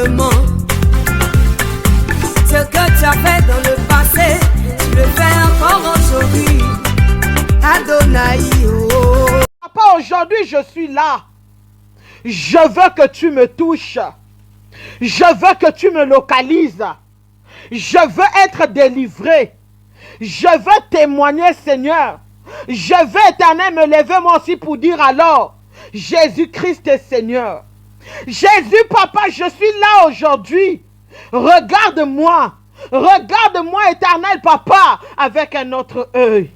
éternellement. Ce que tu as fait dans le passé, tu le fais encore aujourd'hui. Adonai, oh. Papa, aujourd'hui je suis là. Je veux que tu me touches. Je veux que tu me localises. Je veux être délivré. Je veux témoigner, Seigneur. Je veux, Éternel, me lever moi aussi pour dire alors, Jésus-Christ est Seigneur. Jésus, Papa, je suis là aujourd'hui. Regarde-moi. Regarde-moi, Éternel, Papa, avec un autre œil.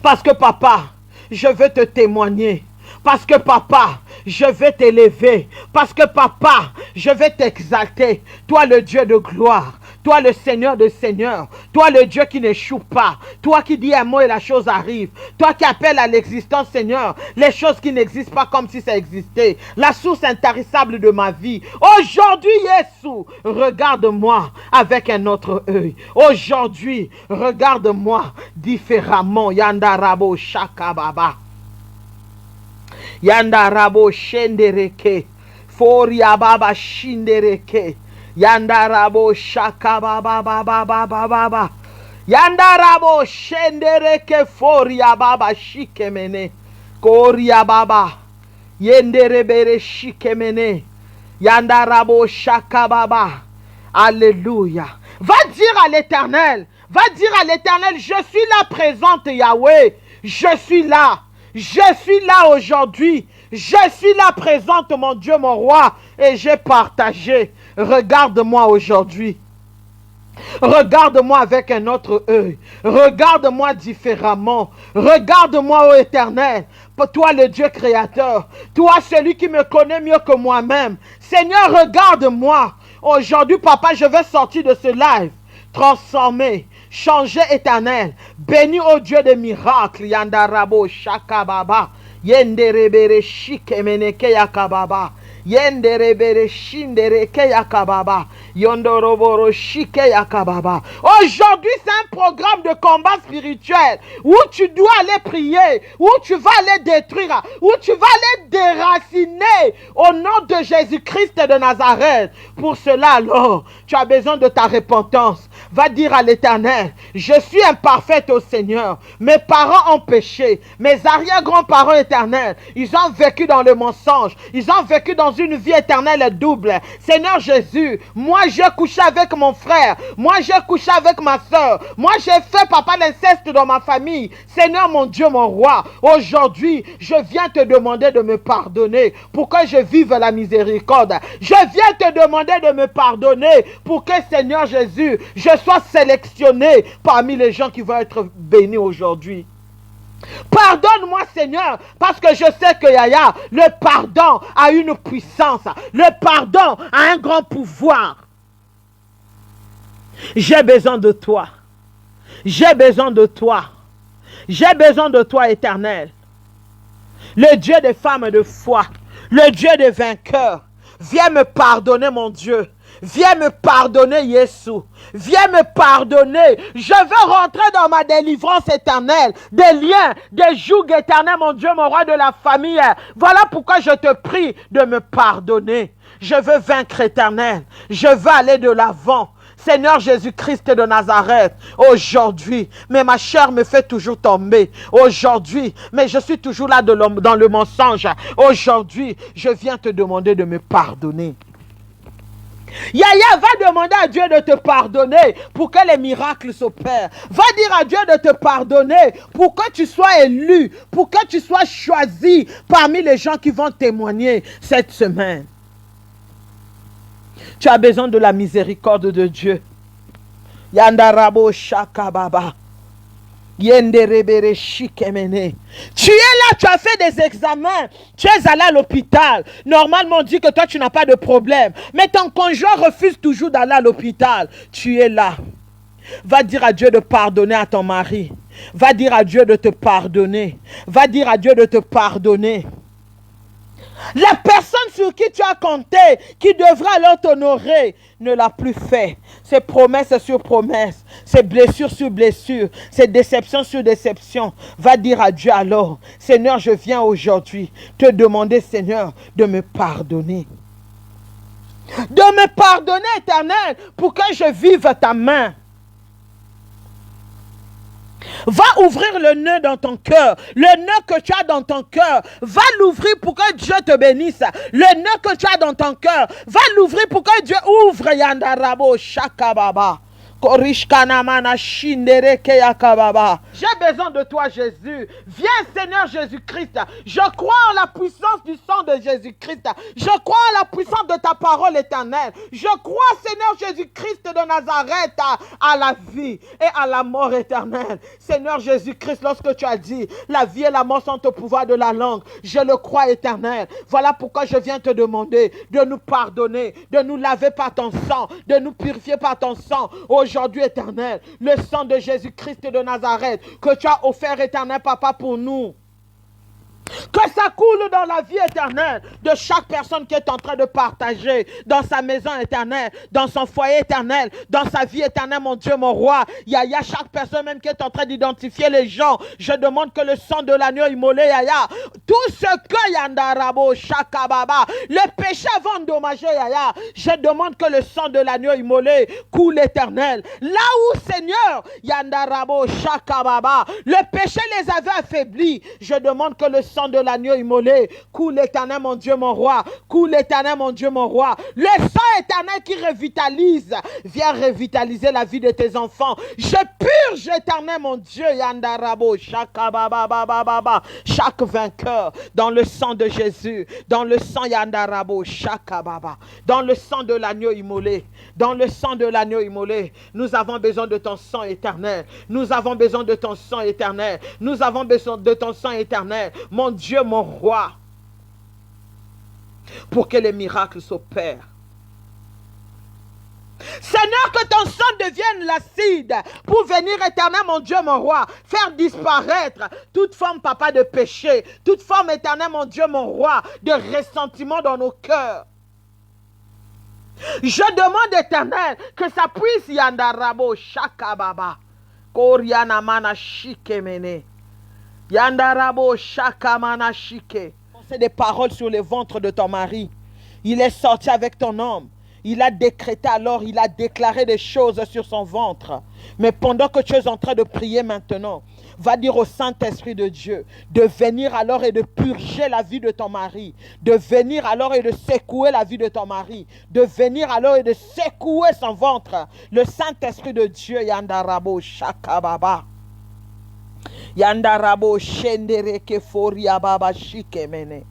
Parce que, Papa, je veux te témoigner. Parce que, Papa, je vais t'élever. Parce que, Papa, je vais t'exalter. Toi, le Dieu de gloire. Toi, le Seigneur de Seigneurs. Toi, le Dieu qui n'échoue pas. Toi qui dis un mot et la chose arrive. Toi qui appelles à l'existence, Seigneur, les choses qui n'existent pas comme si ça existait. La source intarissable de ma vie. Aujourd'hui, Jésus, regarde-moi avec un autre œil. Aujourd'hui, regarde-moi différemment. Yandarabo Shakababa. Yandarabo Shendereke. Foriababa Shindereke. Yandarabo Shakababa baba baba baba. Yandarabo Shendereke Foriababa Shikemene. Koriababa. Yenderebere Shikemene. Yandarabo Shakababa. Alléluia. Va dire à l'Éternel. Va dire à l'Éternel, je suis là présente, Yahweh. Je suis là. Je suis là aujourd'hui. Je suis là présente, mon Dieu, mon roi. Et j'ai partagé. Regarde-moi aujourd'hui. Regarde-moi avec un autre œil. Regarde-moi différemment. Regarde-moi, ô Éternel. Toi, le Dieu créateur. Toi, celui qui me connaît mieux que moi-même. Seigneur, regarde-moi. Aujourd'hui, Papa, je vais sortir de ce live. Transformé. Changé, Éternel. Béni au Dieu des miracles. Yandarabo Shakababa. Yenderebere Shikemeneke Yakababa. Yenderebere Shindereke Yakababa. Yondoroboro Shike Yakababa. Aujourd'hui, c'est un programme de combat spirituel où tu dois aller prier, où tu vas aller détruire, où tu vas aller déraciner au nom de Jésus-Christ de Nazareth. Pour cela, alors, tu as besoin de ta repentance. Va dire à l'Éternel, je suis imparfaite au Seigneur. Mes parents ont péché. Mes arrière-grands-parents éternels, ils ont vécu dans le mensonge. Ils ont vécu dans une vie éternelle double. Seigneur Jésus, moi j'ai couché avec mon frère. Moi j'ai couché avec ma soeur. Moi j'ai fait, Papa, l'inceste dans ma famille. Seigneur mon Dieu, mon roi, aujourd'hui, je viens te demander de me pardonner pour que je vive la miséricorde. Je viens te demander de me pardonner pour que, Seigneur Jésus, je sois sélectionné parmi les gens qui vont être bénis aujourd'hui. Pardonne-moi, Seigneur, parce que je sais que Yaya, le pardon a une puissance. Le pardon a un grand pouvoir. J'ai besoin de toi. J'ai besoin de toi. J'ai besoin de toi, Éternel. Le Dieu des femmes de foi. Le Dieu des vainqueurs. Viens me pardonner, mon Dieu. Viens me pardonner, Jésus. Viens me pardonner. Je veux rentrer dans ma délivrance éternelle. Des liens, des jougs éternels, mon Dieu, mon roi de la famille. Voilà pourquoi je te prie de me pardonner. Je veux vaincre, Éternel. Je veux aller de l'avant. Seigneur Jésus-Christ de Nazareth, aujourd'hui, mais ma chair me fait toujours tomber. Aujourd'hui, mais je suis toujours là dans le mensonge. Aujourd'hui, je viens te demander de me pardonner. Yaya, va demander à Dieu de te pardonner pour que les miracles s'opèrent. Va dire à Dieu de te pardonner pour que tu sois élu, pour que tu sois choisi parmi les gens qui vont témoigner cette semaine. Tu as besoin de la miséricorde de Dieu. Yandarabo Shakababa. Yenderebere Shikemene. Tu es là, tu as fait des examens, tu es allé à l'hôpital. Normalement, on dit que toi, tu n'as pas de problème. Mais ton conjoint refuse toujours d'aller à l'hôpital. Tu es là. Va dire à Dieu de pardonner à ton mari. Va dire à Dieu de te pardonner. Va dire à Dieu de te pardonner. La personne sur qui tu as compté, qui devra alors t'honorer, ne l'a plus fait. C'est promesse sur promesse, c'est blessure sur blessure, c'est déception sur déception. Va dire à Dieu alors, Seigneur, je viens aujourd'hui te demander, Seigneur, de me pardonner. de me pardonner, Éternel, pour que je vive ta main. Va ouvrir le nœud dans ton cœur. Le nœud que tu as dans ton cœur, va l'ouvrir pour que Dieu te bénisse. Le nœud que tu as dans ton cœur, va l'ouvrir pour que Dieu ouvre. Yandarabo Shakababa. J'ai besoin de toi, Jésus. Viens, Seigneur Jésus-Christ. Je crois en la puissance du sang de Jésus-Christ. Je crois en la puissance de ta parole éternelle. Je crois, Seigneur Jésus-Christ de Nazareth, à la vie et à la mort éternelle. Seigneur Jésus-Christ, lorsque tu as dit, la vie et la mort sont au pouvoir de la langue, je le crois éternel. Voilà pourquoi je viens te demander de nous pardonner, de nous laver par ton sang, de nous purifier par ton sang. Aujourd'hui, éternel, le sang de Jésus-Christ de Nazareth que tu as offert, éternel, Papa, pour nous. Que ça coule dans la vie éternelle de chaque personne qui est en train de partager dans sa maison éternelle, dans son foyer éternel, dans sa vie éternelle, mon Dieu, mon roi. Yaya, chaque personne même qui est en train d'identifier les gens, je demande que le sang de l'agneau immolé, Yaya, tout ce que Yandarabo, Shakababa, le péché avant endommagé, Yaya, je demande que le sang de l'agneau immolé coule éternel. Là où, Seigneur, Yandarabo, Shakababa, le péché les avait affaiblis, je demande que le sang de l'agneau immolé coule éternel, mon Dieu, mon roi. Coule éternel, mon Dieu, mon roi. Le sang éternel qui revitalise, viens revitaliser la vie de tes enfants. Je purge éternel, mon Dieu, Yandarabo, Shakababa, chaque vainqueur dans le sang de Jésus, dans le sang Yandarabo, Shakababa, dans le sang de l'agneau immolé, dans le sang de l'agneau immolé. Nous avons besoin de ton sang éternel. Nous avons besoin de ton sang éternel. Nous avons besoin de ton sang éternel. Mon Dieu, mon roi, pour que les miracles s'opèrent. Seigneur, que ton sang devienne l'acide pour venir éternel, mon Dieu, mon roi, faire disparaître toute forme, Papa, de péché, toute forme éternel, mon Dieu, mon roi, de ressentiment dans nos cœurs. Je demande éternel que ça puisse Yandarabo Shakababa Koriana Mana Shikemene Yandarabo Shakamana Shike. C'est des paroles sur le ventre de ton mari. Il est sorti avec ton homme. Il a décrété alors, il a déclaré des choses sur son ventre. Mais pendant que tu es en train de prier maintenant, va dire au Saint-Esprit de Dieu de venir alors et de purger la vie de ton mari. De venir alors et de secouer la vie de ton mari. De venir alors et de secouer son ventre. Le Saint-Esprit de Dieu, Yandarabo Shakababa. Yandarabo Shendereke Foriababa Shikemene.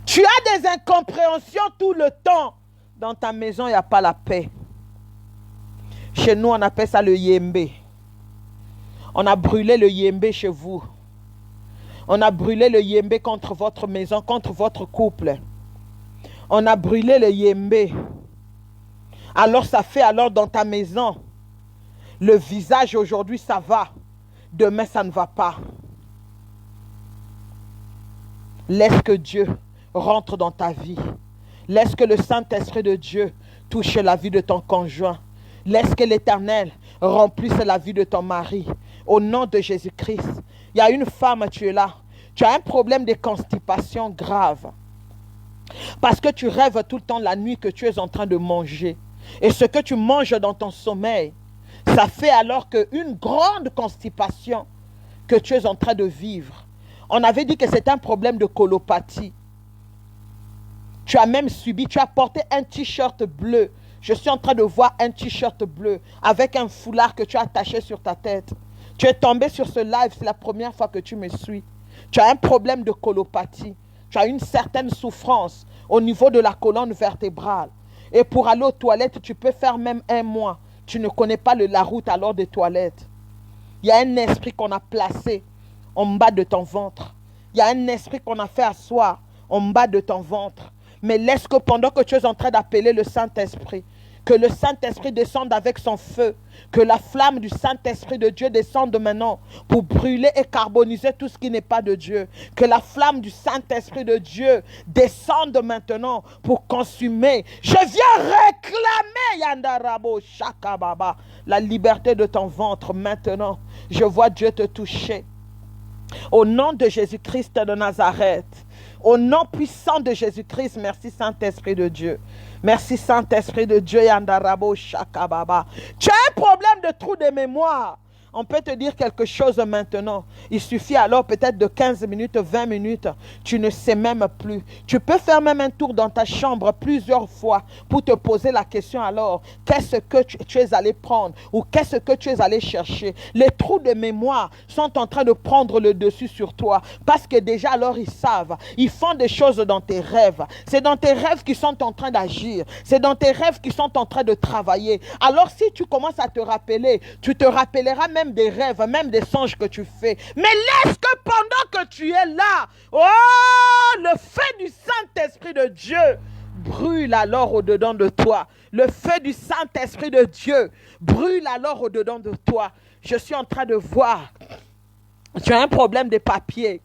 Tu as des incompréhensions tout le temps. Dans ta maison, il n'y a pas la paix. Chez nous, on appelle ça le yembe. On a brûlé le yembe chez vous. On a brûlé le yembe contre votre maison, contre votre couple. On a brûlé le yembe. Alors ça fait alors dans ta maison, le visage aujourd'hui ça va. Demain ça ne va pas. Laisse que Dieu rentre dans ta vie. Laisse que le Saint-Esprit de Dieu touche la vie de ton conjoint. Laisse que l'Éternel remplisse la vie de ton mari. Au nom de Jésus-Christ. Il y a une femme, tu es là. Tu as un problème de constipation grave. Parce que tu rêves tout le temps la nuit que tu es en train de manger. Et ce que tu manges dans ton sommeil, ça fait alors qu'une grande constipation que tu es en train de vivre. On avait dit que c'est un problème de colopathie. Tu as même subi, tu as porté un t-shirt bleu. Je suis en train de voir un t-shirt bleu avec un foulard que tu as attaché sur ta tête. Tu es tombé sur ce live, c'est la première fois que tu me suis. Tu as un problème de colopathie. Tu as une certaine souffrance au niveau de la colonne vertébrale. Et pour aller aux toilettes, tu peux faire même 1 mois. Tu ne connais pas la route alors des toilettes. Il y a un esprit qu'on a placé en bas de ton ventre. Il y a un esprit qu'on a fait asseoir en bas de ton ventre. Mais laisse que pendant que tu es en train d'appeler le Saint-Esprit, que le Saint-Esprit descende avec son feu, que la flamme du Saint-Esprit de Dieu descende maintenant pour brûler et carboniser tout ce qui n'est pas de Dieu. Que la flamme du Saint-Esprit de Dieu descende maintenant pour consumer. Je viens réclamer, Yandarabo Shakababa, la liberté de ton ventre maintenant. Je vois Dieu te toucher. Au nom de Jésus-Christ de Nazareth. Au nom puissant de Jésus-Christ, merci Saint-Esprit de Dieu. Merci Saint-Esprit de Dieu. Yandarabo Shakababa. Tu as un problème de trou de mémoire. On peut te dire quelque chose maintenant. Il suffit alors peut-être de 15 minutes, 20 minutes. Tu ne sais même plus. Tu peux faire même un tour dans ta chambre plusieurs fois pour te poser la question alors. Qu'est-ce que tu es allé prendre ou qu'est-ce que tu es allé chercher? Les trous de mémoire sont en train de prendre le dessus sur toi. Parce que déjà alors ils savent. Ils font des choses dans tes rêves. C'est dans tes rêves qu'ils sont en train d'agir. C'est dans tes rêves qu'ils sont en train de travailler. Alors si tu commences à te rappeler, tu te rappelleras même des rêves, même des songes que tu fais. Mais laisse que pendant que tu es là, oh, le feu du Saint-Esprit de Dieu brûle alors au-dedans de toi. Le feu du Saint-Esprit de Dieu brûle alors au-dedans de toi. Je suis en train de voir. Tu as un problème de papier.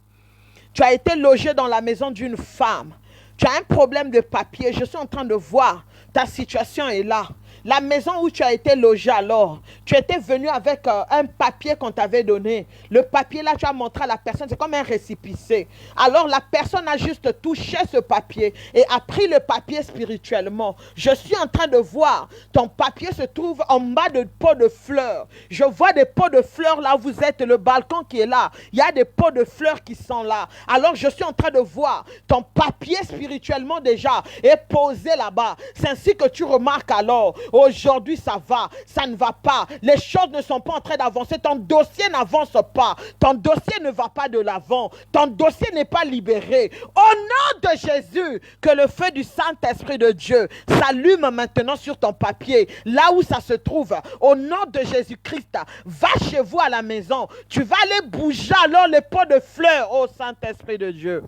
Tu as été logé dans la maison d'une femme. Tu as un problème de papier. Je suis en train de voir. Ta situation est là. La maison où tu as été logé alors, tu étais venu avec un papier qu'on t'avait donné. Le papier là, tu as montré à la personne, c'est comme un récipicé. Alors la personne a juste touché ce papier et a pris le papier spirituellement. Je suis en train de voir, ton papier se trouve en bas de pots de fleurs. Je vois des pots de fleurs là où vous êtes, le balcon qui est là. Il y a des pots de fleurs qui sont là. Alors je suis en train de voir, ton papier spirituellement déjà est posé là-bas. C'est ainsi que tu remarques alors, aujourd'hui ça va, ça ne va pas, les choses ne sont pas en train d'avancer, ton dossier n'avance pas, ton dossier ne va pas de l'avant, ton dossier n'est pas libéré. Au nom de Jésus, que le feu du Saint-Esprit de Dieu s'allume maintenant sur ton papier, là où ça se trouve. Au nom de Jésus-Christ, va chez vous à la maison, tu vas aller bouger alors les pots de fleurs, ô Saint-Esprit de Dieu.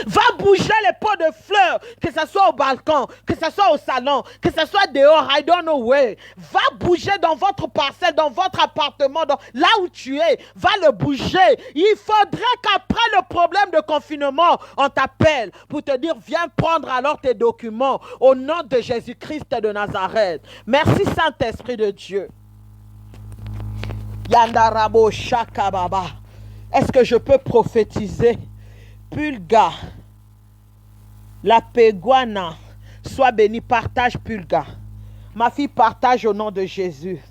Va bouger les pots de fleurs, que ce soit au balcon, que ce soit au salon, que ce soit dehors, I don't know where. Va bouger dans votre parcelle, dans votre appartement, là où tu es. Va le bouger. Il faudrait qu'après le problème de confinement, on t'appelle pour te dire, viens prendre alors tes documents au nom de Jésus-Christ de Nazareth. Merci Saint-Esprit de Dieu. Yandarabo Shakababa. Est-ce que je peux prophétiser? Pulga, la Péguana, sois béni, partage Pulga. Ma fille, partage au nom de Jésus.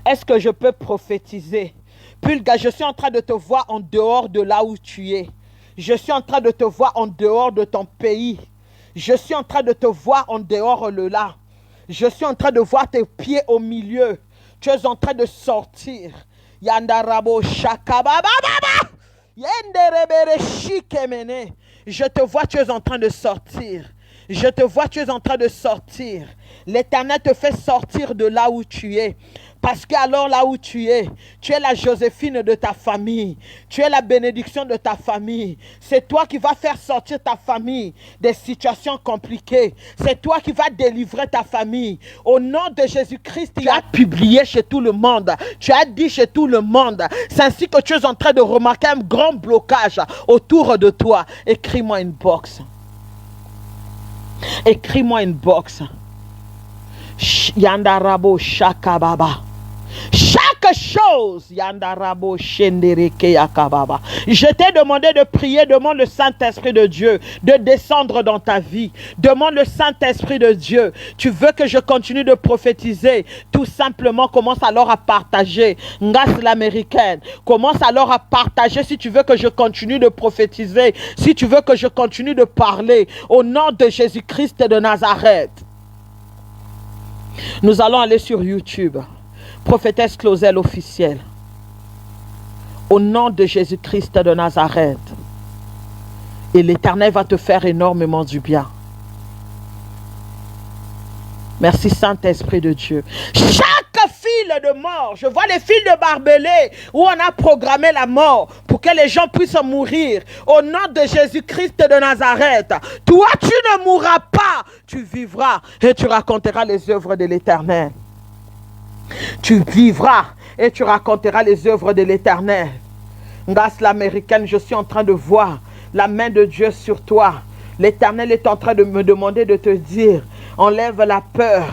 Est-ce que je peux prophétiser? Pulga, je suis en train de te voir en dehors de là où tu es. Je suis en train de te voir en dehors de ton pays. Je suis en train de te voir en dehors de là. Je suis en train de voir tes pieds au milieu. Tu es en train de sortir. Yandarabo Shakababa. Je te vois, tu es en train de sortir. Je te vois, tu es en train de sortir. L'Éternel te fait sortir de là où tu es. Parce que alors là où tu es la Joséphine de ta famille. Tu es la bénédiction de ta famille. C'est toi qui vas faire sortir ta famille des situations compliquées. C'est toi qui vas délivrer ta famille. Au nom de Jésus-Christ, tu as publié chez tout le monde. Tu as dit chez tout le monde. C'est ainsi que tu es en train de remarquer un grand blocage autour de toi. Écris-moi une box. Écris-moi une box. Yandarabo Shakababa. Chaque chose, Yandarabo Shendereke Yakababa. Je t'ai demandé de prier, demande le Saint-Esprit de Dieu de descendre dans ta vie. Demande le Saint-Esprit de Dieu. Tu veux que je continue de prophétiser? Tout simplement, commence alors à partager. Ngas l'américaine. Commence alors à partager si tu veux que je continue de prophétiser. Si tu veux que je continue de parler. Au nom de Jésus-Christ de Nazareth. Nous allons aller sur YouTube. Prophétesse Claudel officielle. Au nom de Jésus-Christ de Nazareth. Et l'Éternel va te faire énormément du bien. Merci Saint-Esprit de Dieu. Chaque fil de mort, je vois les fils de barbelés où on a programmé la mort pour que les gens puissent mourir. Au nom de Jésus-Christ de Nazareth, toi tu ne mourras pas, tu vivras et tu raconteras les œuvres de l'Éternel. Tu vivras et tu raconteras les œuvres de l'Éternel. Grâce l'américaine, je suis en train de voir la main de Dieu sur toi. L'Éternel est en train de me demander de te dire, enlève la peur.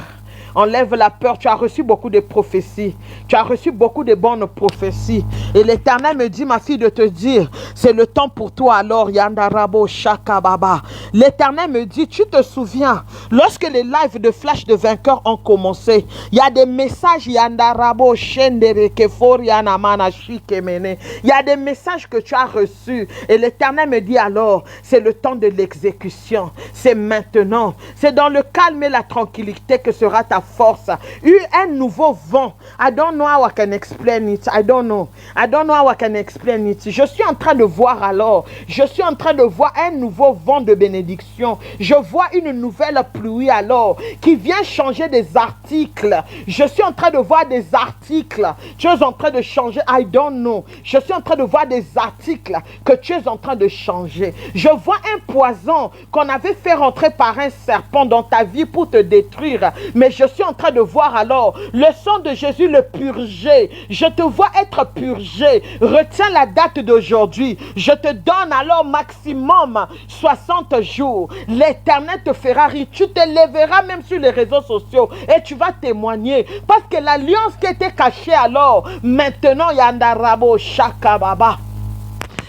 Enlève la peur. Tu as reçu beaucoup de prophéties. Tu as reçu beaucoup de bonnes prophéties. Et l'Éternel me dit, ma fille, de te dire, c'est le temps pour toi alors, Yandarabo Shakababa. L'Éternel me dit, tu te souviens, lorsque les lives de Flash de vainqueurs ont commencé, il y a des messages, Yandarabo Shendere Forianamana Shikemene. Il y a des messages que tu as reçus. Et l'Éternel me dit alors, c'est le temps de l'exécution. C'est maintenant. C'est dans le calme et la tranquillité que sera ta force. Un nouveau vent. I don't know how I can explain it. I don't know how I can explain it. Je suis en train de voir alors. Je suis en train de voir un nouveau vent de bénédiction. Je vois une nouvelle pluie alors qui vient changer des articles. Je suis en train de voir des articles. Tu es en train de changer. I don't know. Je suis en train de voir des articles que tu es en train de changer. Je vois un poison qu'on avait fait rentrer par un serpent dans ta vie pour te détruire. Mais je suis en train de voir alors le sang de Jésus le purger. Je te vois être purgé. Retiens la date d'aujourd'hui. Je te donne alors maximum 60 jours. L'Éternel te fera rire. Tu te lèveras même sur les réseaux sociaux et tu vas témoigner. Parce que l'alliance qui était cachée alors, maintenant Yandarabo Shakababa,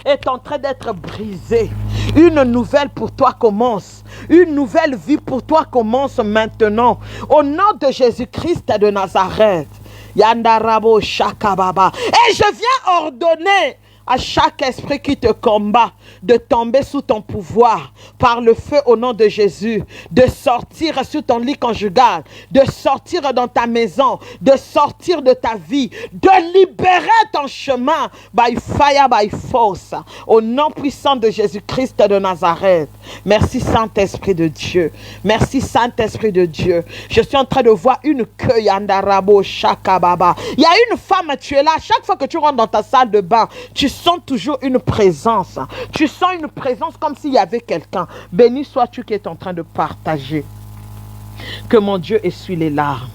est en train d'être brisée. Une nouvelle pour toi commence. Une nouvelle vie pour toi commence maintenant. Au nom de Jésus-Christ de Nazareth. Yandarabo Shakababa. Et je viens ordonner à chaque esprit qui te combat de tomber sous ton pouvoir par le feu au nom de Jésus, de sortir sur ton lit conjugal, de sortir dans ta maison, de sortir de ta vie, de libérer ton chemin by fire, by force, au nom puissant de Jésus-Christ de Nazareth. Merci Saint-Esprit de Dieu. Merci Saint-Esprit de Dieu. Je suis en train de voir une queue Yandarabo Shakababa. Il y a une femme, tu es là, chaque fois que tu rentres dans ta salle de bain, tu sens toujours une présence. Tu sens une présence comme s'il y avait quelqu'un. Béni sois-tu qui est en train de partager. Que mon Dieu essuie les larmes.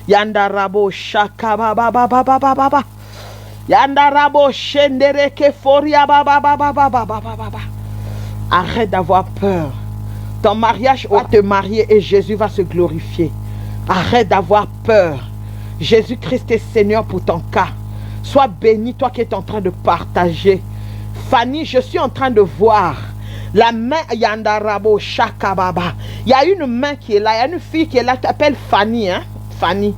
Yandarabo Shakababa. Yandarabo Shendereke Foria Baba. Arrête d'avoir peur. Ton mariage va te marier et Jésus va se glorifier. Arrête d'avoir peur. Jésus-Christ est Seigneur pour ton cas. Sois béni, toi qui es en train de partager. Fanny, je suis en train de voir la main Yandarabo Shakababa. Il y a une main qui est là, il y a une fille qui est là, tu t'appelles Fanny, hein? Fanny.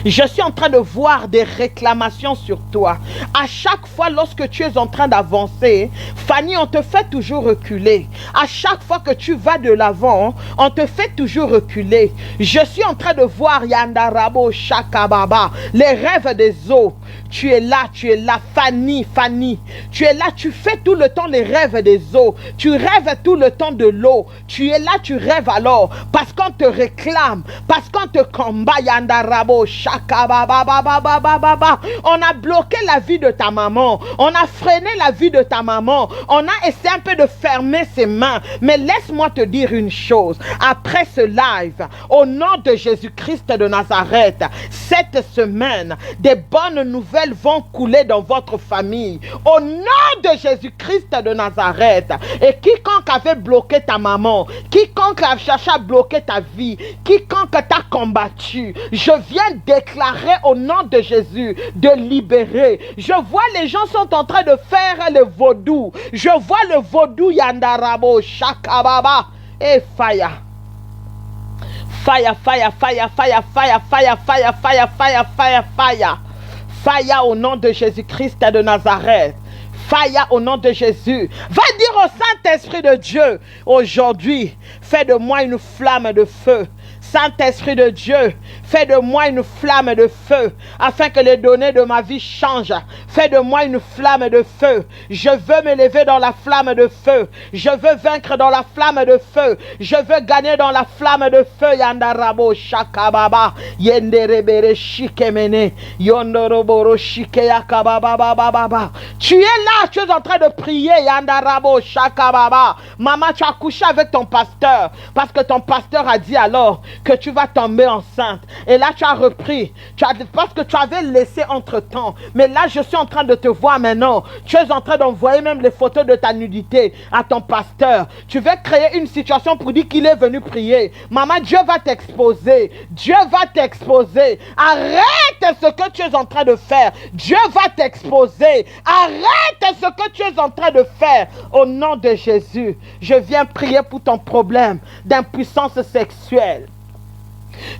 Je suis en train de voir des réclamations sur toi. À chaque fois lorsque tu es en train d'avancer, Fanny, on te fait toujours reculer. À chaque fois que tu vas de l'avant, on te fait toujours reculer. Je suis en train de voir Yandarabo Shakababa, les rêves des eaux. Tu es là, Fanny, Fanny. Tu es là, tu fais tout le temps les rêves des eaux. Tu rêves tout le temps de l'eau. Tu es là, tu rêves alors. Parce qu'on te réclame, parce qu'on te combat, Yandarabo Shakababa. On a bloqué la vie de ta maman. On a freiné la vie de ta maman. On a essayé un peu de fermer ses mains. Mais laisse-moi te dire une chose. Après ce live, au nom de Jésus-Christ de Nazareth, cette semaine, des bonnes nouvelles vont couler dans votre famille. Au nom de Jésus-Christ de Nazareth. Et quiconque avait bloqué ta maman, quiconque a cherché à bloquer ta vie, quiconque t'a combattu, je viens déclarer au nom de Jésus de libérer. Je vois les gens sont en train de faire le vaudou. Je vois le vaudou Yandarabo Shakababa et fire. Fire, fire, fire, fire, fire, fire, fire, fire, fire, fire, fire. Fire au nom de Jésus-Christ de Nazareth. Fire au nom de Jésus. Va dire au Saint-Esprit de Dieu, aujourd'hui, fais de moi une flamme de feu. Saint-Esprit de Dieu, fais de moi une flamme de feu, afin que les données de ma vie changent. Fais de moi une flamme de feu. Je veux me lever dans la flamme de feu. Je veux vaincre dans la flamme de feu. Je veux gagner dans la flamme de feu. Yandarabo Shakababa. Yenderebere Shikemene. Yondoroboro Shikeyakababa. Tu es là, tu es en train de prier. Yandarabo Shakababa. Maman, tu as couché avec ton pasteur. Parce que ton pasteur a dit alors, que tu vas tomber enceinte. Et là, tu as repris. Parce que tu avais laissé entre-temps. Mais là, je suis en train de te voir maintenant. Tu es en train d'envoyer même les photos de ta nudité à ton pasteur. Tu veux créer une situation pour dire qu'il est venu prier. Maman, Dieu va t'exposer. Dieu va t'exposer. Arrête ce que tu es en train de faire. Dieu va t'exposer. Arrête ce que tu es en train de faire. Au nom de Jésus, je viens prier pour ton problème d'impuissance sexuelle.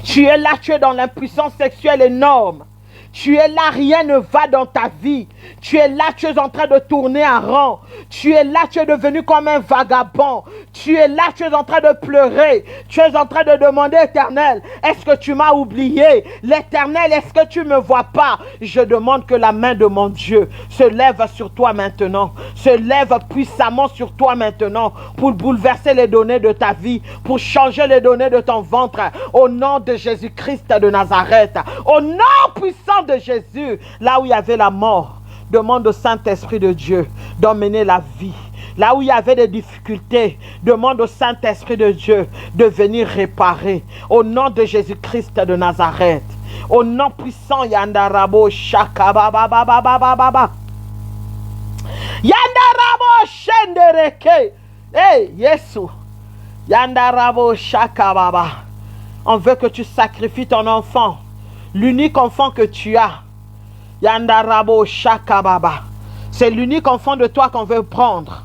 Tu es là, tu es dans l'impuissance sexuelle énorme. Tu es là, rien ne va dans ta vie. Tu es là, tu es en train de tourner en rond. Tu es là, tu es devenu comme un vagabond. Tu es là, tu es en train de pleurer. Tu es en train de demander, Éternel, est-ce que tu m'as oublié? L'Éternel, est-ce que tu ne me vois pas? Je demande que la main de mon Dieu se lève sur toi maintenant. Se lève puissamment sur toi maintenant pour bouleverser les données de ta vie, pour changer les données de ton ventre. Au nom de Jésus-Christ de Nazareth. Au nom puissant de Jésus, là où il y avait la mort, demande au Saint-Esprit de Dieu d'emmener la vie. Là où il y avait des difficultés, demande au Saint-Esprit de Dieu de venir réparer. Au nom de Jésus-Christ de Nazareth. Au nom puissant, Yandarabo Shakababababababa. Yandarabo Shendereke. Hey, Yesu. Yandarabo Shakababa. On veut que tu sacrifies ton enfant. L'unique enfant que tu as, Yandarabo Shakababa, c'est l'unique enfant de toi qu'on veut prendre.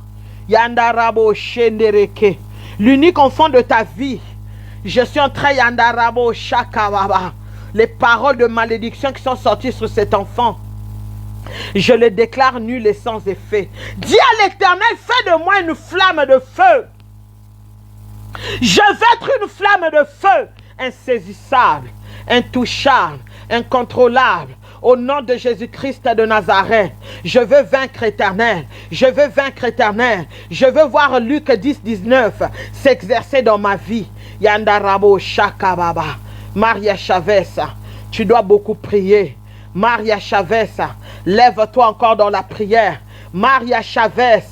Yandarabo Shendereke, l'unique enfant de ta vie. Je suis en train, Yandarabo Shakababa, les paroles de malédiction qui sont sorties sur cet enfant, je les déclare nulles et sans effet. Dis à l'Éternel, fais de moi une flamme de feu. Je veux être une flamme de feu, insaisissable, intouchable, incontrôlable. Au nom de Jésus-Christ de Nazareth, je veux vaincre Éternel. Je veux vaincre Éternel. Je veux voir Luc 10, 19 s'exercer dans ma vie. Yandarabo Shakababa. Maria Chavez, tu dois beaucoup prier. Maria Chavez, lève-toi encore dans la prière. Maria Chavez,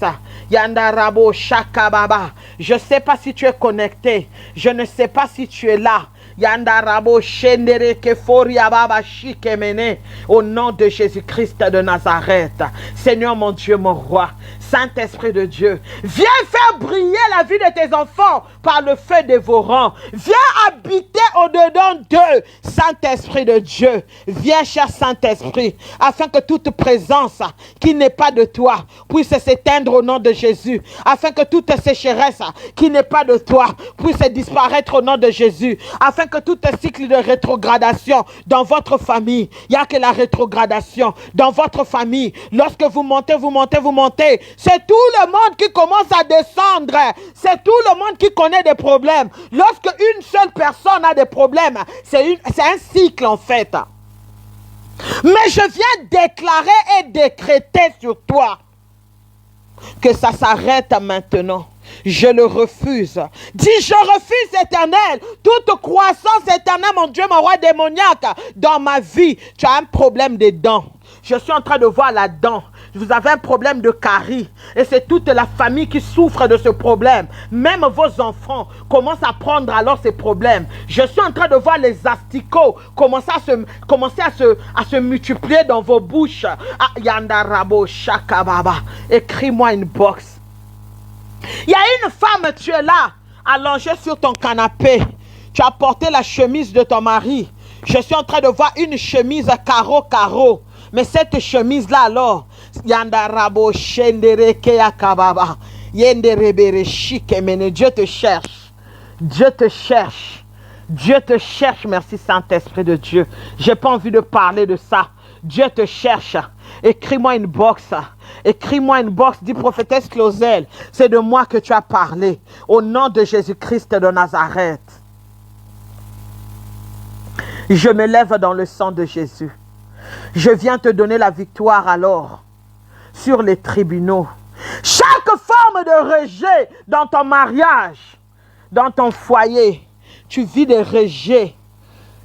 Yandarabo Shakababa. Je ne sais pas si tu es connecté. Je ne sais pas si tu es là. Yandarabo Shendere Keforia Baba Shikemene. Au nom de Jésus-Christ de Nazareth. Seigneur mon Dieu, mon roi. Saint-Esprit de Dieu, viens faire briller la vie de tes enfants par le feu dévorant. Viens habiter au-dedans d'eux, Saint-Esprit de Dieu. Viens, cher Saint-Esprit, afin que toute présence qui n'est pas de toi puisse s'éteindre au nom de Jésus. Afin que toute sécheresse qui n'est pas de toi puisse disparaître au nom de Jésus. Afin que tout cycle de rétrogradation dans votre famille, il n'y a que la rétrogradation dans votre famille. Lorsque vous montez, vous montez, vous montez, c'est tout le monde qui commence à descendre. C'est tout le monde qui connaît des problèmes. Lorsque une seule personne a des problèmes, c'est un cycle en fait. Mais je viens déclarer et décréter sur toi que ça s'arrête maintenant. Je le refuse. Dis, je refuse, Éternel, toute croissance éternelle, mon Dieu, mon roi démoniaque, dans ma vie. Tu as un problème des dents. Je suis en train de voir la dent. Vous avez un problème de carie. Et c'est toute la famille qui souffre de ce problème. Même vos enfants commencent à prendre alors ces problèmes. Je suis en train de voir les asticots commencer à se multiplier dans vos bouches. Ah, Yandarabo Shakababa. Écris-moi une box. Il y a une femme, tu es là, allongée sur ton canapé. Tu as porté la chemise de ton mari. Je suis en train de voir une chemise à carreaux. Mais cette chemise-là alors, Yandarabo Shendereke Akababa. Yenderebere Shikemene. Dieu te cherche. Dieu te cherche. Dieu te cherche. Merci Saint-Esprit de Dieu. J'ai pas envie de parler de ça. Dieu te cherche. Écris-moi une box. Écris-moi une box. Dis prophétesse Clausel. C'est de moi que tu as parlé. Au nom de Jésus-Christ de Nazareth. Je me lève dans le sang de Jésus. Je viens te donner la victoire alors sur les tribunaux. Chaque forme de rejet dans ton mariage, dans ton foyer, tu vis des rejets.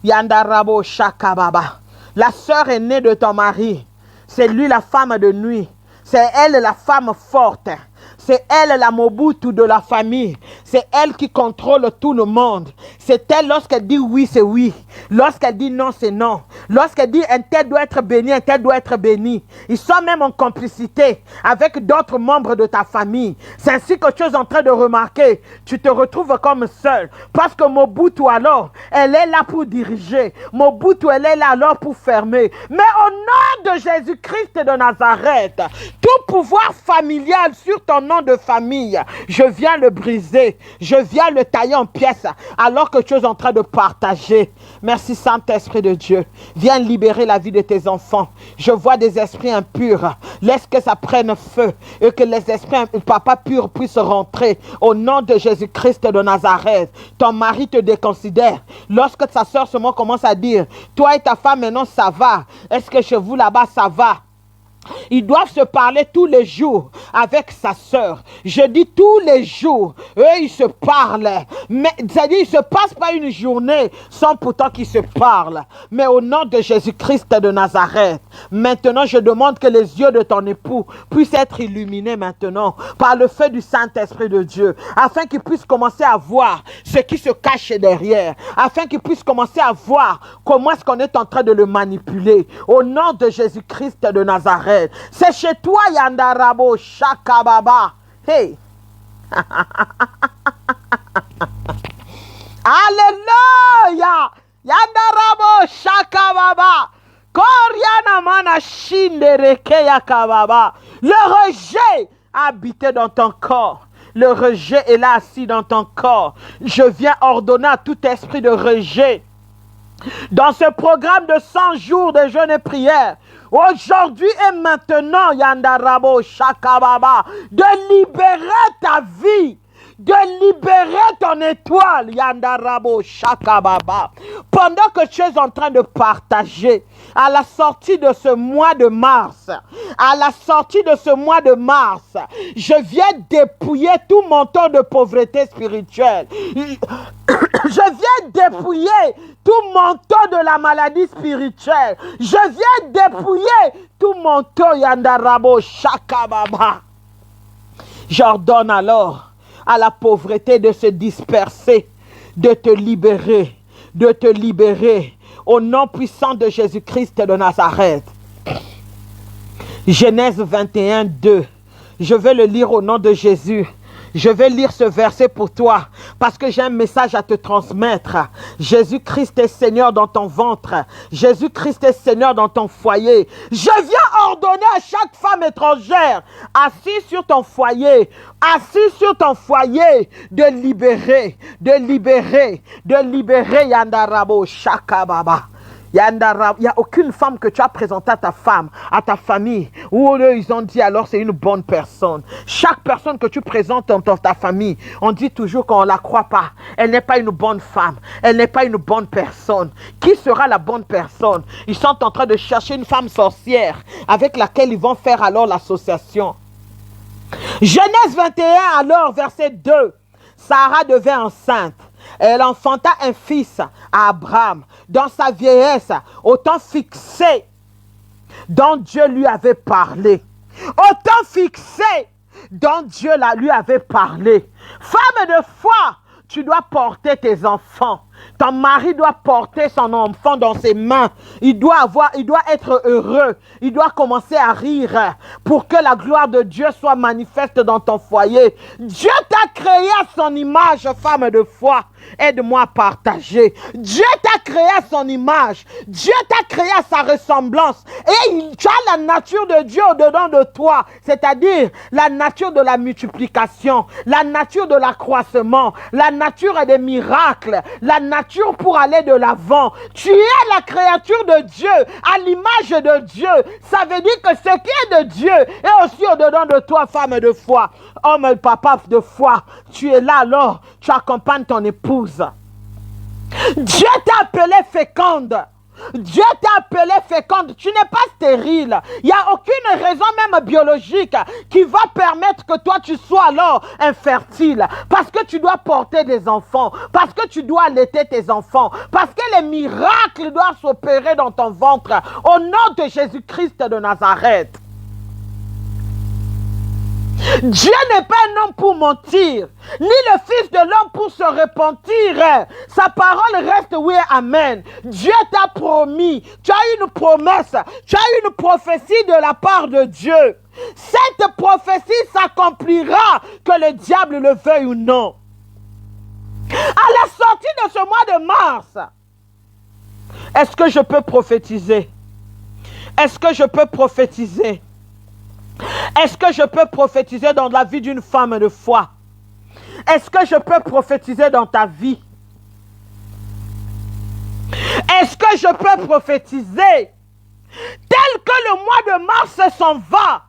Yandarabo Shakababa. La sœur aînée de ton mari, c'est lui la femme de nuit. C'est elle la femme forte. C'est elle la Mobutu de la famille. C'est elle qui contrôle tout le monde. C'est elle, lorsqu'elle dit oui, c'est oui. Lorsqu'elle dit non, c'est non. Lorsqu'elle dit un tel doit être béni, un tel doit être béni. Ils sont même en complicité avec d'autres membres de ta famille. C'est ainsi que tu es en train de remarquer. Tu te retrouves comme seul. Parce que Mobutu alors, elle est là pour diriger. Mobutu, elle est là alors pour fermer. Mais au nom de Jésus-Christ de Nazareth, tout pouvoir familial sur ton nom de famille, je viens le briser. Je viens le tailler en pièces alors que tu es en train de partager. Merci Saint-Esprit de Dieu. Viens libérer la vie de tes enfants. Je vois des esprits impurs. Laisse que ça prenne feu et que les esprits, papa pur, puissent rentrer au nom de Jésus-Christ de Nazareth. Ton mari te déconsidère. Lorsque sa soeur seulement commence à dire, toi et ta femme maintenant ça va. Est-ce que chez vous là-bas ça va? Ils doivent se parler tous les jours avec sa sœur. Je dis tous les jours. Eux, ils se parlent. Mais, c'est-à-dire, il ne se passe pas une journée sans pourtant qu'ils se parlent. Mais au nom de Jésus-Christ de Nazareth, maintenant, je demande que les yeux de ton époux puissent être illuminés maintenant par le feu du Saint-Esprit de Dieu, afin qu'il puisse commencer à voir ce qui se cache derrière, afin qu'il puisse commencer à voir comment est-ce qu'on est en train de le manipuler. Au nom de Jésus-Christ de Nazareth. C'est chez toi, Yandarabo Shakababa. Hey. Alléluia. Yandarabo Shakababa. Koryana mana shindereke yakababa. Le rejet a habité dans ton corps. Le rejet est là assis dans ton corps. Je viens ordonner à tout esprit de rejet dans ce programme de 100 jours de jeûne et prière, aujourd'hui et maintenant, Yandarabo Shakababa, de libérer ta vie, de libérer ton étoile, Yandarabo Shakababa. Pendant que tu es en train de partager, à la sortie de ce mois de mars, je viens dépouiller tout montant de pauvreté spirituelle. Je viens dépouiller tout manteau de la maladie spirituelle. Je viens dépouiller tout manteau Yandarabo Shakababa. J'ordonne alors à la pauvreté de se disperser, de te libérer, au nom puissant de Jésus-Christ de Nazareth. Genèse 21, 2. Je vais le lire au nom de Jésus. Je vais lire ce verset pour toi parce que j'ai un message à te transmettre. Jésus-Christ est Seigneur dans ton ventre. Jésus-Christ est Seigneur dans ton foyer. Je viens ordonner à chaque femme étrangère assise sur ton foyer, de libérer Yandarabo Shakababa. Il n'y a aucune femme que tu as présentée à ta femme, à ta famille, où eux, ils ont dit alors c'est une bonne personne. Chaque personne que tu présentes dans ta famille, on dit toujours qu'on ne la croit pas. Elle n'est pas une bonne femme, elle n'est pas une bonne personne. Qui sera la bonne personne? Ils sont en train de chercher une femme sorcière avec laquelle ils vont faire alors l'association. Genèse 21 alors, verset 2. Sarah devint enceinte. Elle enfanta un fils à Abraham dans sa vieillesse, au temps fixé dont Dieu lui avait parlé. Au temps fixé dont Dieu lui avait parlé. Femme de foi, tu dois porter tes enfants. Ton mari doit porter son enfant dans ses mains. Il doit être heureux. Il doit commencer à rire pour que la gloire de Dieu soit manifeste dans ton foyer. Dieu t'a créé à son image, femme de foi. Aide-moi à partager. Dieu t'a créé à son image. Dieu t'a créé à sa ressemblance. Et tu as la nature de Dieu au-dedans de toi. C'est-à-dire la nature de la multiplication, la nature de l'accroissement, la nature des miracles, la nature pour aller de l'avant. Tu es la créature de Dieu, à l'image de Dieu. Ça veut dire que ce qui est de Dieu est aussi au-dedans de toi, femme de foi. Homme et papa de foi, tu es là alors, tu accompagnes ton épouse. Dieu t'a appelé féconde. Dieu t'a appelé féconde. Tu n'es pas stérile. Il n'y a aucune raison même biologique qui va permettre que toi tu sois alors infertile. Parce que tu dois porter des enfants. Parce que tu dois allaiter tes enfants. Parce que les miracles doivent s'opérer dans ton ventre. Au nom de Jésus-Christ de Nazareth. Dieu n'est pas un homme pour mentir, ni le Fils de l'homme pour se repentir. Sa parole reste oui et amen. Dieu t'a promis, tu as une promesse, tu as une prophétie de la part de Dieu. Cette prophétie s'accomplira, que le diable le veuille ou non. À la sortie de ce mois de mars, est-ce que je peux prophétiser? Est-ce que je peux prophétiser? Est-ce que je peux prophétiser dans la vie d'une femme de foi? Est-ce que je peux prophétiser dans ta vie? Est-ce que je peux prophétiser tel que le mois de mars s'en va,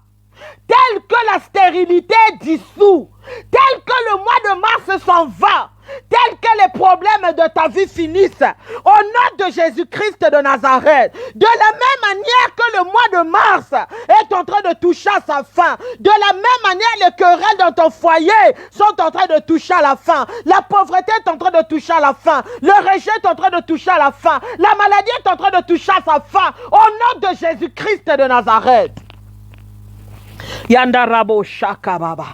tel que la stérilité dissout, tel que le mois de mars s'en va, tel que les problèmes de ta vie finissent, au nom de Jésus-Christ de Nazareth, de la même manière que le mois de mars est en train de toucher à sa fin, de la même manière les querelles dans ton foyer sont en train de toucher à la fin, la pauvreté est en train de toucher à la fin, le rejet est en train de toucher à la fin, la maladie est en train de toucher à sa fin, au nom de Jésus-Christ de Nazareth. Yandarabo Shakababa.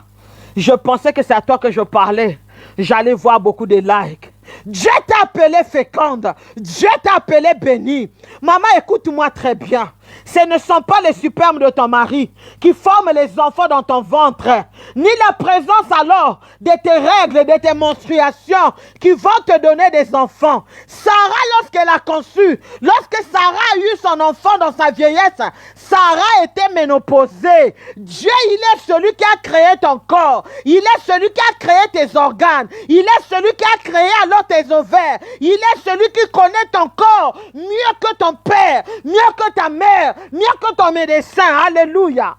Je pensais que c'est à toi que je parlais. J'allais voir beaucoup de likes. Dieu t'a appelé féconde. Dieu t'a appelé béni. Maman, écoute-moi très bien. Ce ne sont pas les superbes de ton mari qui forment les enfants dans ton ventre, ni la présence alors de tes règles, de tes menstruations qui vont te donner des enfants. Sarah, lorsqu'elle a conçu, lorsque Sarah a eu son enfant dans sa vieillesse, Sarah était ménopausée. Dieu, il est celui qui a créé ton corps. Il est celui qui a créé tes organes. Il est celui qui a créé alors tes ovaires. Il est celui qui connaît ton corps mieux que ton père, mieux que ta mère, mieux que ton médecin. Alléluia.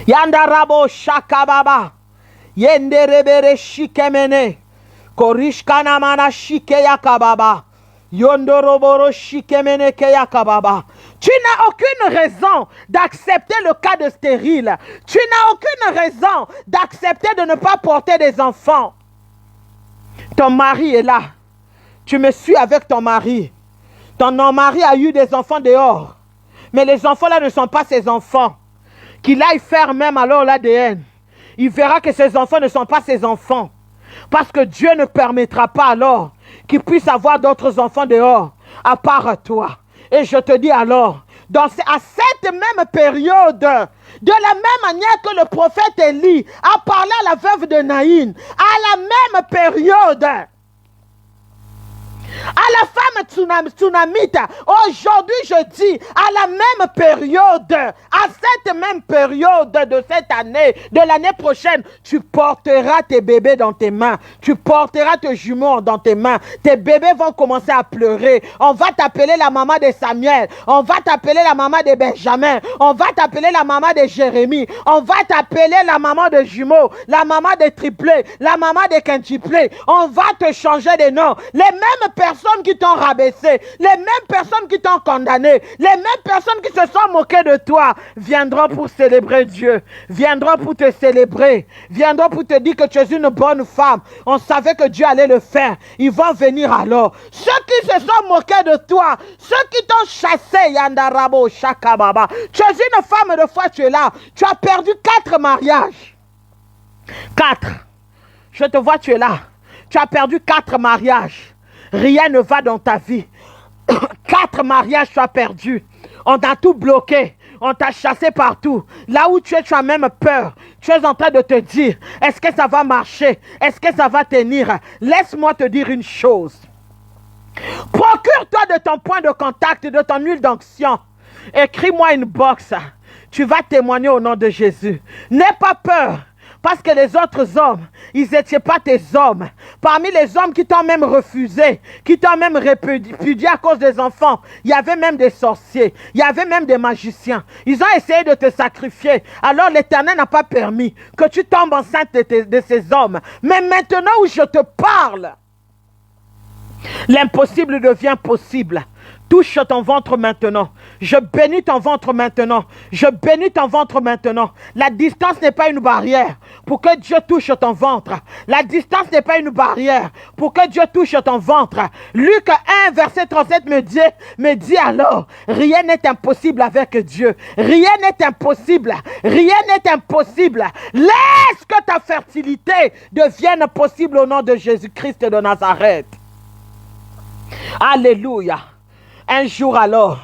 Yandarabo shakababa. Yenderebere shikemene. Korishkana mana shike yakababa. Yondoroboro shikemene ke yakababa. Tu n'as aucune raison d'accepter le cas de stérile. Tu n'as aucune raison d'accepter de ne pas porter des enfants. Ton mari est là. Tu me suis avec ton mari. Ton mari a eu des enfants dehors. Mais les enfants là ne sont pas ses enfants. Qu'il aille faire même alors l'ADN. Il verra que ses enfants ne sont pas ses enfants. Parce que Dieu ne permettra pas alors qu'il puisse avoir d'autres enfants dehors, à part toi. Et je te dis alors, à cette même période, de la même manière que le prophète Élie a parlé à la veuve de Naïn, à la même période, à la femme tsunamite, aujourd'hui je dis, à la même période, à cette même période de cette année, de l'année prochaine, tu porteras tes bébés dans tes mains, tu porteras tes jumeaux dans tes mains, tes bébés vont commencer à pleurer, on va t'appeler la maman de Samuel, on va t'appeler la maman de Benjamin, on va t'appeler la maman de Jérémie, on va t'appeler la maman de jumeaux, la maman de triplés, la maman de quintuplés, on va te changer de nom, les mêmes personnes qui t'ont rabaissé, les mêmes personnes qui t'ont condamné, les mêmes personnes qui se sont moquées de toi, viendront pour célébrer Dieu, viendront pour te célébrer, viendront pour te dire que tu es une bonne femme. On savait que Dieu allait le faire. Ils vont venir alors. Ceux qui se sont moqués de toi, ceux qui t'ont chassé, Yandarabo Shakababa, tu es une femme de foi, tu es là. Tu as perdu 4 mariages. 4. Je te vois, tu es là. Tu as perdu 4 mariages. Rien ne va dans ta vie. 4 mariages tu as perdu. On t'a tout bloqué. On t'a chassé partout. Là où tu es, tu as même peur. Tu es en train de te dire, est-ce que ça va marcher? Est-ce que ça va tenir? Laisse-moi te dire une chose. Procure-toi de ton point de contact, de ton huile d'onction. Écris-moi une box. Tu vas témoigner au nom de Jésus. N'aie pas peur. Parce que les autres hommes, ils n'étaient pas tes hommes. Parmi les hommes qui t'ont même refusé, qui t'ont même répudié à cause des enfants, il y avait même des sorciers, il y avait même des magiciens. Ils ont essayé de te sacrifier. Alors l'Éternel n'a pas permis que tu tombes enceinte de ces hommes. Mais maintenant où je te parle, l'impossible devient possible. Touche ton ventre maintenant. Je bénis ton ventre maintenant. Je bénis ton ventre maintenant. La distance n'est pas une barrière pour que Dieu touche ton ventre. La distance n'est pas une barrière pour que Dieu touche ton ventre. Luc 1, verset 37 me dit alors, rien n'est impossible avec Dieu. Rien n'est impossible. Rien n'est impossible. Laisse que ta fertilité devienne possible au nom de Jésus-Christ de Nazareth. Alléluia. Un jour alors,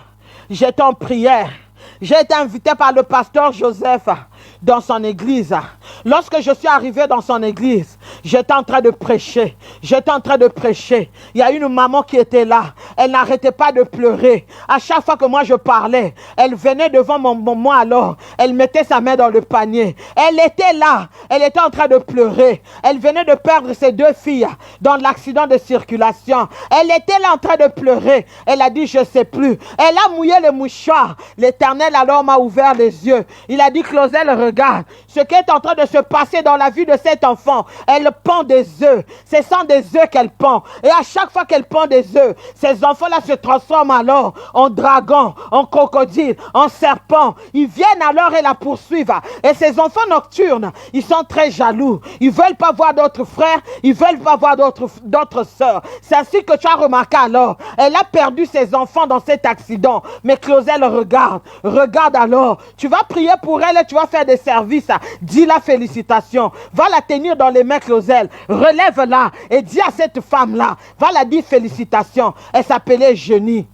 j'étais en prière. J'ai été invité par le pasteur Joseph dans son église. Lorsque je suis arrivé dans son église, j'étais en train de prêcher. J'étais en train de prêcher. Il y a une maman qui était là. Elle n'arrêtait pas de pleurer. À chaque fois que moi je parlais, elle venait devant moi alors. Elle mettait sa main dans le panier. Elle était là. Elle était en train de pleurer. Elle venait de perdre ses 2 filles dans l'accident de circulation. Elle était là en train de pleurer. Elle a dit, je ne sais plus. Elle a mouillé le mouchoir. L'Éternel alors m'a ouvert les yeux. Il a dit, Claudel, regarde ce qui est en train de se passer dans la vie de cet enfant. Elle pond des œufs. Ce sont des œufs qu'elle pond. Et à chaque fois qu'elle pond des œufs, ces enfants-là se transforment alors en dragon, en crocodile, en serpent. Ils viennent alors et la poursuivent. Et ces enfants nocturnes, ils sont très jaloux. Ils ne veulent pas voir d'autres frères. Ils ne veulent pas voir d'autres sœurs. C'est ainsi que tu as remarqué alors. Elle a perdu ses enfants dans cet accident. Mais Claudel, regarde. Regarde alors. Tu vas prier pour elle et tu vas faire des services. Dis la félicitation. Va la tenir dans les mains, Claudel. Relève-la et dis à cette femme-là. Va la dire félicitations. Elle s'appelait Jenny.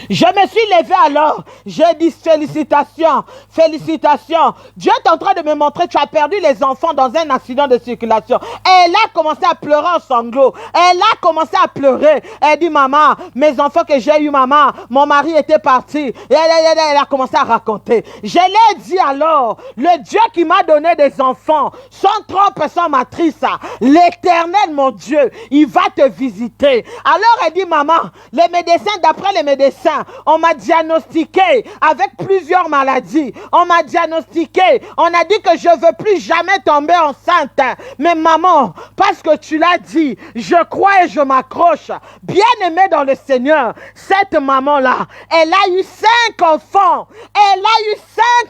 Je me suis levé alors, j'ai dit félicitations, félicitations. Dieu est en train de me montrer, tu as perdu les enfants dans un accident de circulation. Elle a commencé à pleurer en sanglots. Elle a commencé à pleurer. Elle dit, maman, mes enfants que j'ai eu, maman, mon mari était parti. Et elle a commencé à raconter. Je l'ai dit alors, le Dieu qui m'a donné des enfants, sans trompe, sans matrice, l'Éternel, mon Dieu, il va te visiter. Alors elle dit, maman, les médecins, d'après les médecins, on m'a diagnostiqué avec plusieurs maladies. On m'a diagnostiqué. On a dit que je ne veux plus jamais tomber enceinte. Mais maman, parce que tu l'as dit, je crois et je m'accroche. Bien-aimée dans le Seigneur, cette maman-là, elle a eu 5 enfants. Elle a eu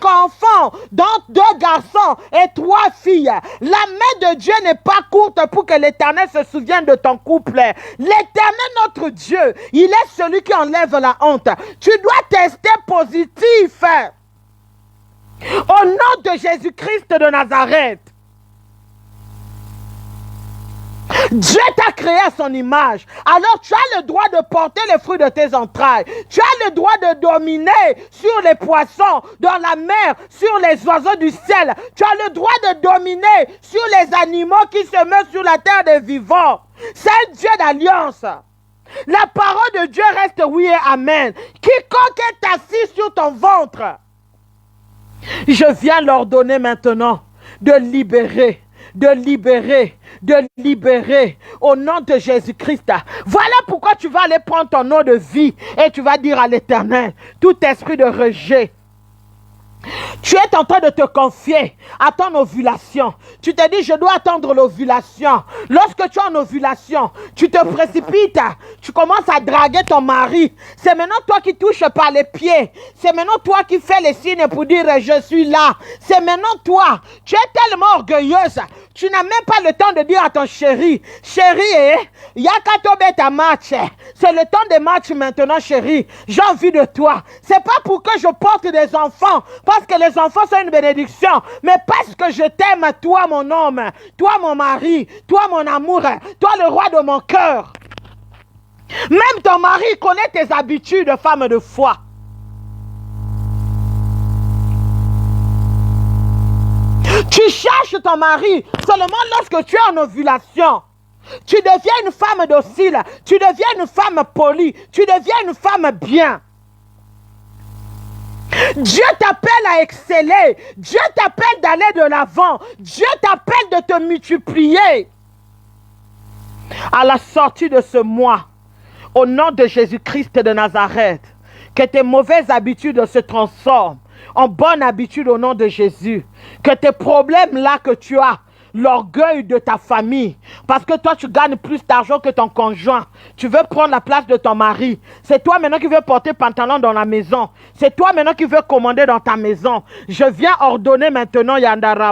5 enfants, dont 2 garçons et 3 filles. La main de Dieu n'est pas courte pour que l'Éternel se souvienne de ton couple. L'Éternel, notre Dieu, il est celui qui enlève la honte. Tu dois tester positif. Au nom de Jésus-Christ de Nazareth. Dieu t'a créé à son image. Alors tu as le droit de porter les fruits de tes entrailles. Tu as le droit de dominer sur les poissons dans la mer, sur les oiseaux du ciel. Tu as le droit de dominer sur les animaux qui se meuvent sur la terre des vivants. C'est un Dieu d'alliance. La parole de Dieu reste oui et amen. Quiconque est assis sur ton ventre, je viens leur donner maintenant de libérer, de libérer, de libérer au nom de Jésus-Christ. Voilà pourquoi tu vas aller prendre ton eau de vie et tu vas dire à l'Éternel, tout esprit de rejet, tu es en train de te confier à ton ovulation. Tu te dis, je dois attendre l'ovulation. Lorsque tu es en ovulation, tu te précipites. Tu commences à draguer ton mari. C'est maintenant toi qui touches par les pieds. C'est maintenant toi qui fais les signes pour dire, je suis là. C'est maintenant toi. Tu es tellement orgueilleuse. Tu n'as même pas le temps de dire à ton chéri, chéri, il y a qu'à tomber ta match. C'est le temps des matchs maintenant, chéri. J'ai envie de toi. C'est pas pour que je porte des enfants. Parce que les enfants sont une bénédiction, mais parce que je t'aime, toi mon homme, toi mon mari, toi mon amour, toi le roi de mon cœur. Même ton mari connaît tes habitudes, femme de foi. Tu cherches ton mari seulement lorsque tu es en ovulation. Tu deviens une femme docile, tu deviens une femme polie, tu deviens une femme bien. Dieu t'appelle à exceller. Dieu t'appelle d'aller de l'avant. Dieu t'appelle de te multiplier. À la sortie de ce mois, au nom de Jésus-Christ de Nazareth, que tes mauvaises habitudes se transforment en bonnes habitudes au nom de Jésus. Que tes problèmes là que tu as l'orgueil de ta famille. Parce que toi, tu gagnes plus d'argent que ton conjoint. Tu veux prendre la place de ton mari. C'est toi maintenant qui veux porter pantalon dans la maison. C'est toi maintenant qui veux commander dans ta maison. Je viens ordonner maintenant, Yandarabo.